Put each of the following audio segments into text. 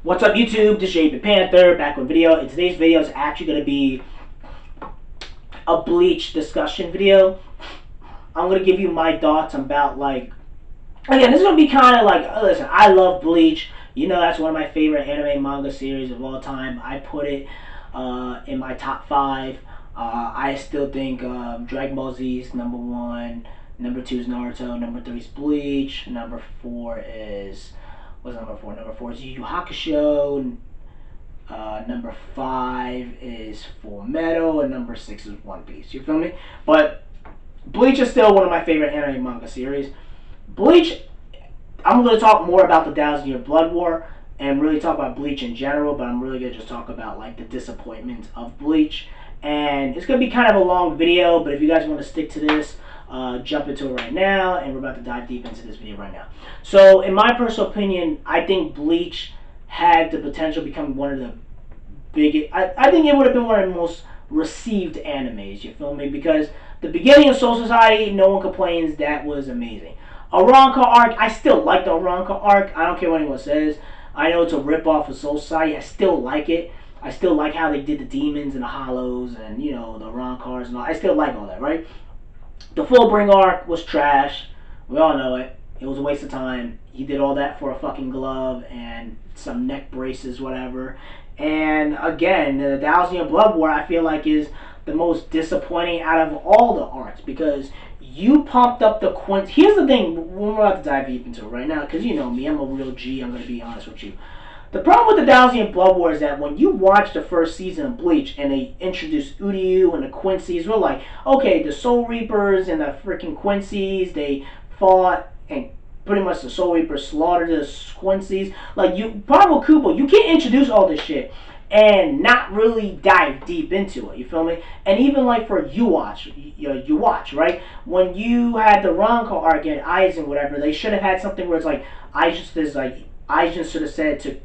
What's up, YouTube? This is Jay the Panther back with a video. And today's video is actually going to be a Bleach discussion video. I'm going to give you my thoughts about, like, again, this is going to be kind of like, listen, I love Bleach. You know, that's one of my favorite anime manga series of all time. I put it in my top 5. I still think Dragon Ball Z is number 1. Number 2 is Naruto. Number 3 is Bleach. Number 4 is... What's number 4? Number 4 is Yu Yu Hakusho. Number 5 is Full Metal. And number 6 is One Piece. You feel me? But Bleach is still one of my favorite anime manga series. Bleach, I'm going to talk more about the 1,000-Year Blood War and really talk about Bleach in general, but I'm really going to just talk about, like, the disappointment of Bleach. And it's going to be kind of a long video, but if you guys want to stick to this, jump into it right now, and we're about to dive deep into this video right now. So, in my personal opinion, I think Bleach had the potential to become one of the biggest... I think it would have been one of the most received animes, you feel me? Because the beginning of Soul Society, no one complains, that was amazing. Aranka arc, I still like the Aranka arc. I don't care what anyone says. I know it's a ripoff of Soul Society. I still like it. I still like how they did the demons and the hollows and, you know, the Arankars and all. I still like all that, right? The Fullbring arc was trash. We all know it. It was a waste of time. He did all that for a fucking glove and some neck braces, whatever. And again, the 1,000-Year Blood War, I feel like, is the most disappointing out of all the arcs because you pumped up the Quincy. Here's the thing, we're about to dive deep into it right now because you know me, I'm a real G. I'm going to be honest with you. The problem with the 1,000-Year Blood War is that when you watch the first season of Bleach and they introduced Uryu and the Quincy's, we're like, okay, the Soul Reapers and the freaking Quincy's, they fought and pretty much the Soul Reapers slaughtered the Quincy's. Like, you, Pablo Kubo, you can't introduce all this shit and not really dive deep into it, you feel me? And even like for you watch, right? When you had the Ranka arc and Aizen, whatever, they should have had something where it's like, Aizen should have said to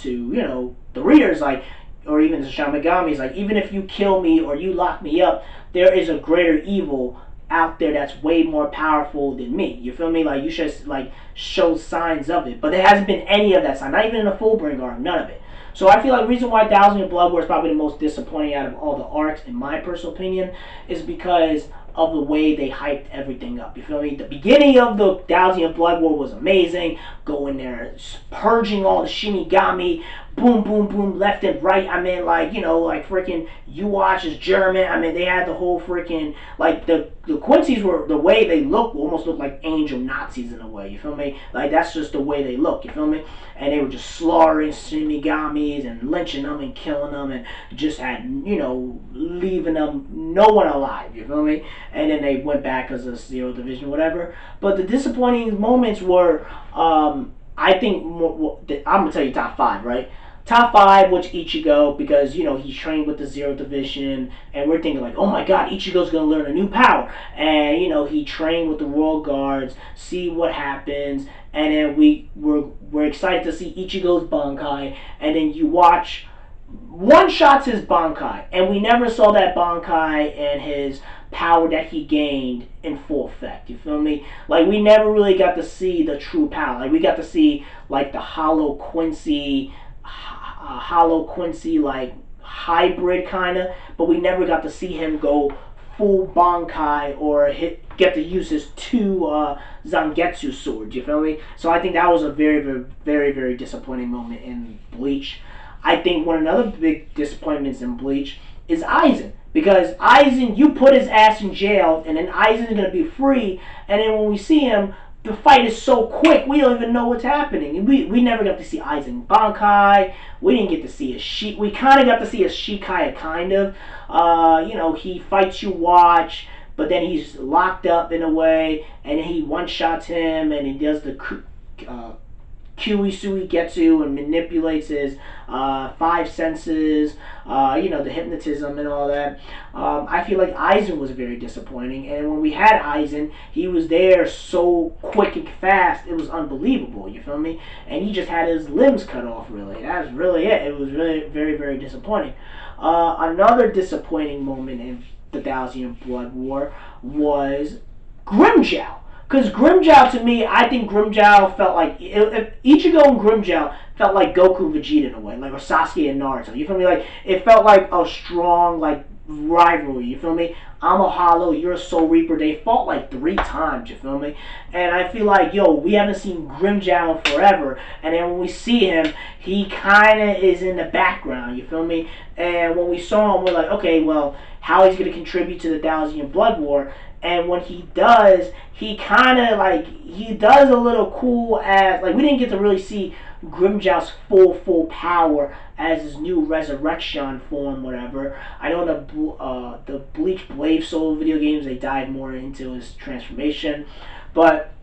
you know, the readers, like, or even the Shamigami's, like, even if you kill me or you lock me up, there is a greater evil out there that's way more powerful than me. You feel me? Like, you should, like, show signs of it. But there hasn't been any of that sign. Not even in the Fullbring arc. None of it. So I feel like the reason why 1,000-Year Blood War is probably the most disappointing out of all the arcs, in my personal opinion, is because of the way they hyped everything up. You feel me? The beginning of the 1,000-Year Blood War was amazing. Going there, purging all the Shinigami, boom, boom, boom, left and right. I mean, like, you know, like freaking you watch is German. I mean, they had the whole freaking, like, the Quincy's were, the way they look, almost looked like angel Nazis in a way. You feel me? Like, that's just the way they look. You feel me? And they were just slaughtering Shinigamis and lynching them and killing them and just had, you know, leaving them, no one alive. You feel me? And then they went back because of Zero Division, whatever. But the disappointing moments were, I think, I'm going to tell you top 5, right? Top 5, which Ichigo, because, you know, he trained with the Zero Division, and we're thinking, like, oh my god, Ichigo's going to learn a new power. And, you know, he trained with the Royal Guards, see what happens, and then we're excited to see Ichigo's Bankai, and then you watch, one shot's his Bankai, and we never saw that Bankai and his power that he gained in full effect. You feel me? Like, we never really got to see the true power. Like, we got to see, like, the Hollow Quincy, like, hybrid kind of, but we never got to see him go full Bankai or get to use his 2 Zangetsu swords. You feel me? So I think that was a very, very, very, very disappointing moment in Bleach. I think one of the other big disappointments in Bleach is Aizen. Because Aizen, you put his ass in jail, and then Aizen's going to be free, and then when we see him, the fight is so quick, we don't even know what's happening. We never got to see Aizen Bankai. We didn't get to see his we kind of got to see his Shikaya, kind of. You know, he fights you watch, but then he's locked up in a way, and then he one-shots him, and he does the Kyusui Getsu and manipulates his 5 senses, you know, the hypnotism and all that. I feel like Aizen was very disappointing, and when we had Aizen, he was there so quick and fast, it was unbelievable, you feel me? And he just had his limbs cut off, really. That's really it. It was really very, very disappointing. Another disappointing moment in the 1,000-Year Blood War was Grimmjow. Because Grimmjow, to me, I think Grimmjow felt like Ichigo and Grimmjow felt like Goku and Vegeta in a way, like or Sasuke and Naruto. You feel me? Like it felt like a strong like rivalry. You feel me? I'm a Hollow, you're a Soul Reaper. They fought like 3 times. You feel me? And I feel like we haven't seen Grimmjow in forever. And then when we see him, he kind of is in the background. You feel me? And when we saw him, we're like, okay, well, how he's going to contribute to the Thousand Year Blood War. And when he does, he kind of like he does a little cool as like we didn't get to really see Grimmjow's full power as his new resurrection form, whatever. I know the Bleach Blade Soul video games they dive more into his transformation, but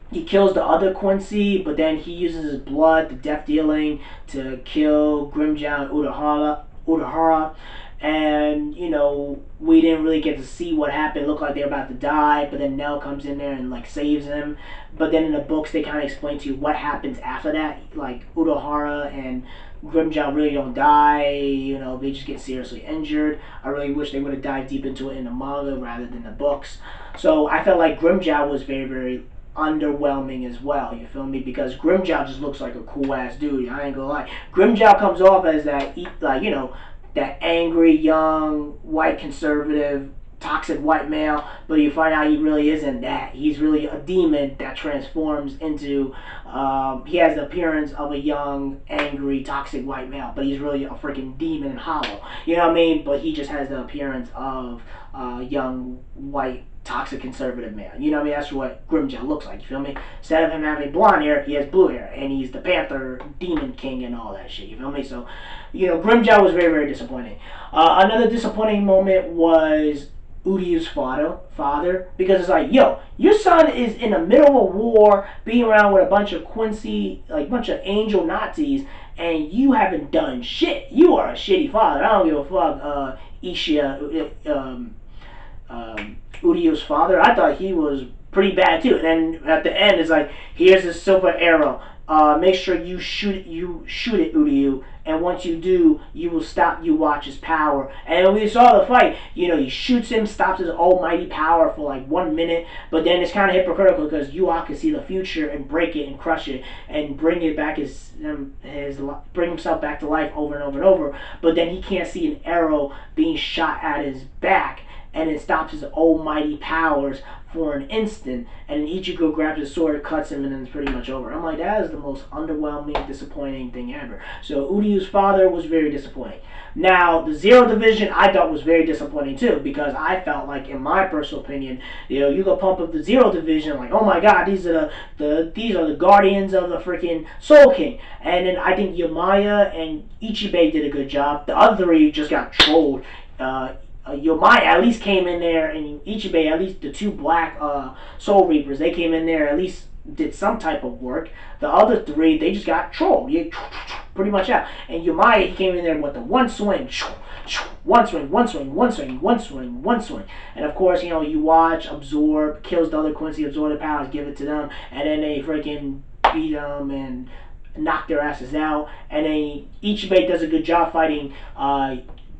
he kills the other Quincy, but then he uses his blood, the death dealing, to kill Grimmjow and Urahara. And we didn't really get to see what happened. It looked like they were about to die, but then Nell comes in there and like saves him. But then in the books they kind of explain to you what happens after that. Like Urahara and Grimmjow really don't die. They just get seriously injured. I really wish they would have dived deep into it in the manga rather than the books. So I felt like Grimmjow was very, very underwhelming as well, you feel me? Because Grimmjow just looks like a cool ass dude. I ain't gonna lie. Grimmjow comes off as that, that angry, young, white conservative, toxic white male, but you find out he really isn't that. He's really a demon that transforms into, he has the appearance of a young, angry, toxic white male, but he's really a freaking demon and hollow. You know what I mean? But he just has the appearance of a young, white, toxic conservative man. You know what I mean? That's what Grimmjow looks like, you feel me? Instead of him having blonde hair, he has blue hair, and he's the Panther Demon King and all that shit, you feel me? So, Grimmjow was very, very disappointing. Another disappointing moment was Uryu's father, because it's like, yo, your son is in the middle of war, being around with a bunch of Quincy, like bunch of angel Nazis, and you haven't done shit. You are a shitty father. I don't give a fuck, Uryu's father. I thought he was pretty bad too. And then at the end, it's like, here's a silver arrow. Make sure you shoot it, Uryu, and once you do, you will stop Watch's power. And when we saw the fight, he shoots him, stops his almighty power for like 1 minute, but then it's kind of hypocritical because Watch can see the future and break it and crush it and bring it back bring himself back to life over and over and over, but then he can't see an arrow being shot at his back, and it stops his almighty powers for an instant, and then Ichigo grabs his sword, cuts him, and then it's pretty much over. I'm like, that is the most underwhelming, disappointing thing ever. So Uryu's father was very disappointing. Now, the Zero Division I thought was very disappointing too, because I felt like, in my personal opinion, you go pump up the Zero Division, like, oh my god, these are the guardians of the freaking Soul King. And then I think Yamaya and Ichibei did a good job. The other 3 just got trolled. Yomai at least came in there, and Ichibei, at least the 2 black Soul Reapers, they came in there, at least did some type of work. The other 3, they just got trolled. Pretty much out. And Yomai, he came in there with the one swing. One swing. And of course, you watch, absorb, kills the other Quincy, absorb the powers, give it to them, and then they freaking beat them and knock their asses out. And then Ichibei does a good job fighting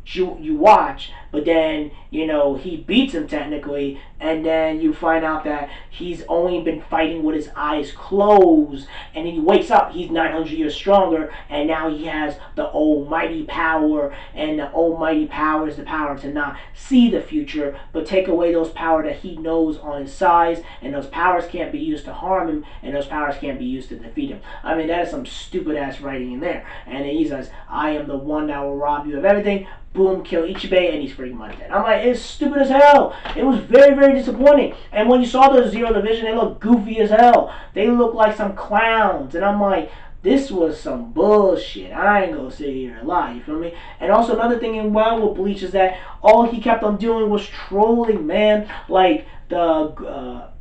you watch, but then he beats him technically, and then you find out that he's only been fighting with his eyes closed, and then he wakes up, he's 900 years stronger, and now he has the almighty power, and the almighty power is the power to not see the future, but take away those power that he knows on his sides, and those powers can't be used to harm him, and those powers can't be used to defeat him. I mean, that is some stupid ass writing in there. And then he says, I am the one that will rob you of everything. Boom, kill Ichibei, and he's freaking much dead. I'm like, it's stupid as hell. It was very, very disappointing. And when you saw the Zero Division, they look goofy as hell. They look like some clowns. And I'm like, this was some bullshit. I ain't gonna sit here and lie, you feel me? And also another thing in with Bleach is that all he kept on doing was trolling, man. Like the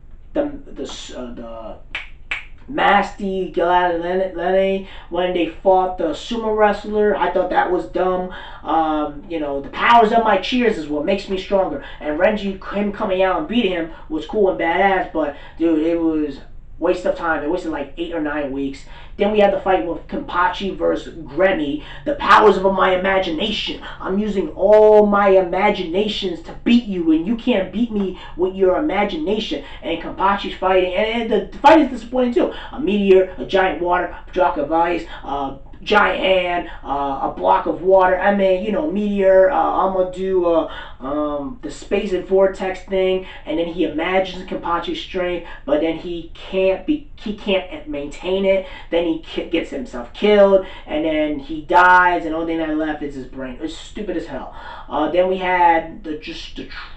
Masty Galadene when they fought the sumo wrestler. I thought that was dumb. The powers of my cheers is what makes me stronger. And Renji, him coming out and beating him was cool and badass, but dude, it was waste of time. They wasted like 8 or 9 weeks. Then we had the fight with Kenpachi versus Granny. The powers of my imagination. I'm using all my imaginations to beat you, and you can't beat me with your imagination. And Kenpachi's fighting, and the fight is disappointing too. A meteor, a giant water, a block of ice, giant hand, a block of water. I mean, you know, meteor. I'm gonna do the space and vortex thing, and then he imagines Kenpachi's strength, but then he can't maintain it. Then he gets himself killed, and then he dies, and the only thing that left is his brain. It's stupid as hell. Then we had the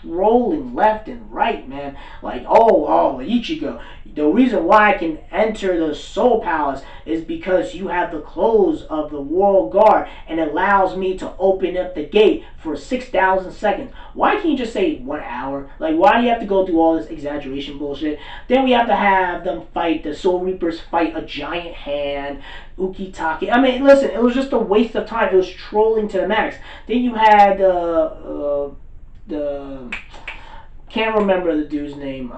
trolling left and right, man. Like, Ichigo. The reason why I can enter the Soul Palace is because you have the clothes of the World Guard, and it allows me to open up the gate for 6,000 seconds. Why can't you just say 1 hour? Like, why do you have to go through all this exaggeration bullshit? Then we have to have them fight, the Soul Reapers fight a giant hand, Ukitake. I mean, listen, it was just a waste of time. It was trolling to the max. Then you had the can't remember the dude's name.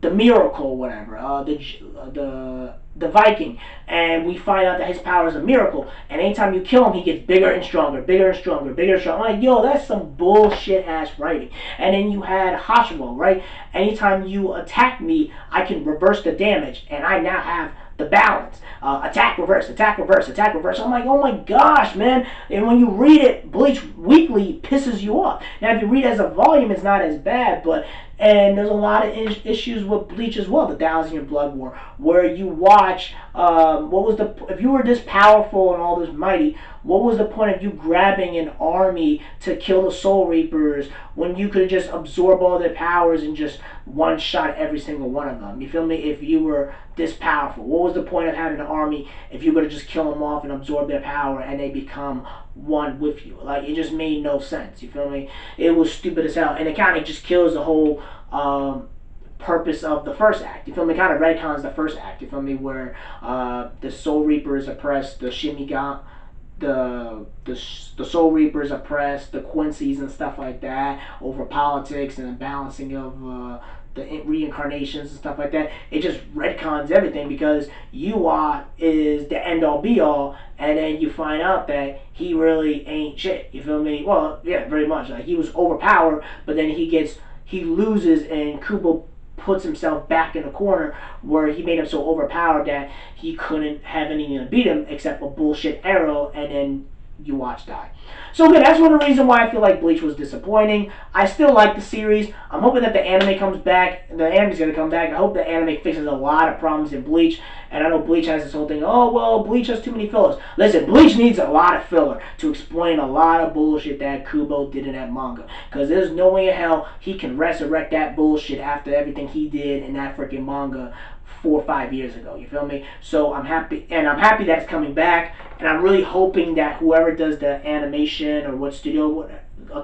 The Miracle, whatever, the Viking, and we find out that his power is a miracle, and anytime you kill him, he gets bigger and stronger, bigger and stronger, bigger and stronger. I'm like, yo, that's some bullshit ass writing. And then you had Hashimo, right? Anytime you attack me, I can reverse the damage, and I now have the balance. Attack, reverse, attack, reverse, attack, reverse. I'm like, oh my gosh, man. And when you read it, Bleach Weekly pisses you off. Now, if you read it as a volume, it's not as bad, and there's a lot of issues with Bleach as well, the 1,000-Year Blood War, where you watch, if you were this powerful and all this mighty, what was the point of you grabbing an army to kill the Soul Reapers when you could just absorb all their powers and just one-shot every single one of them? You feel me? If you were this powerful, what was the point of having an army if you were to just kill them off and absorb their power and they become one with you? Like, it just made no sense. You feel me? It was stupid as hell, and it kind of just kills the whole purpose of the first act. You feel me? Kind of retcons the first act. You feel me? Where the Soul Reapers oppressed the Shimigan, the Soul Reapers oppressed the Quincy's and stuff like that over politics and the balancing of the reincarnations and stuff like that. It just retcons everything because Yuwa is the end all be all, and then you find out that he really ain't shit. You feel me? Well, yeah, very much. Like, he was overpowered, but then he loses, and Kubo puts himself back in the corner where he made him so overpowered that he couldn't have anything to beat him except a bullshit arrow, and then you watch die. So again, that's one of the reasons why I feel like Bleach was disappointing. I still like the series. I'm hoping that the anime comes back. The anime's going to come back. I hope the anime fixes a lot of problems in Bleach. And I know Bleach has this whole thing, oh, well, Bleach has too many fillers. Listen, Bleach needs a lot of filler to explain a lot of bullshit that Kubo did in that manga. Because there's no way in hell he can resurrect that bullshit after everything he did in that freaking manga 4 or 5 years ago. You feel me? So I'm happy, and I'm happy that it's coming back, and I'm really hoping that whoever does the animation or what studio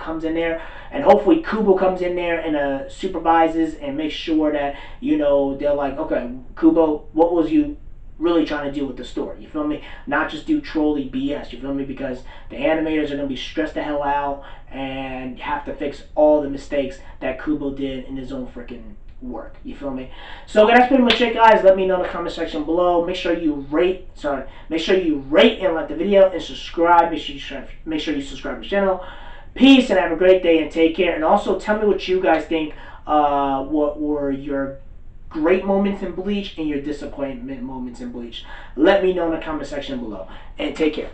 comes in there, and hopefully Kubo comes in there and supervises and makes sure that, you know, they're like, okay, Kubo, what was you really trying to do with the story? You feel me? Not just do trolly BS. You feel me? Because the animators are going to be stressed the hell out and have to fix all the mistakes that Kubo did in his own freaking work. You feel me? So that's pretty much it, guys. Let me know in the comment section below. Make sure you rate and like the video, and subscribe. Make sure you subscribe to the channel. Peace, and have a great day, and take care. And also tell me what you guys think, what were your great moments in Bleach and your disappointment moments in Bleach. Let me know in the comment section below, and take care.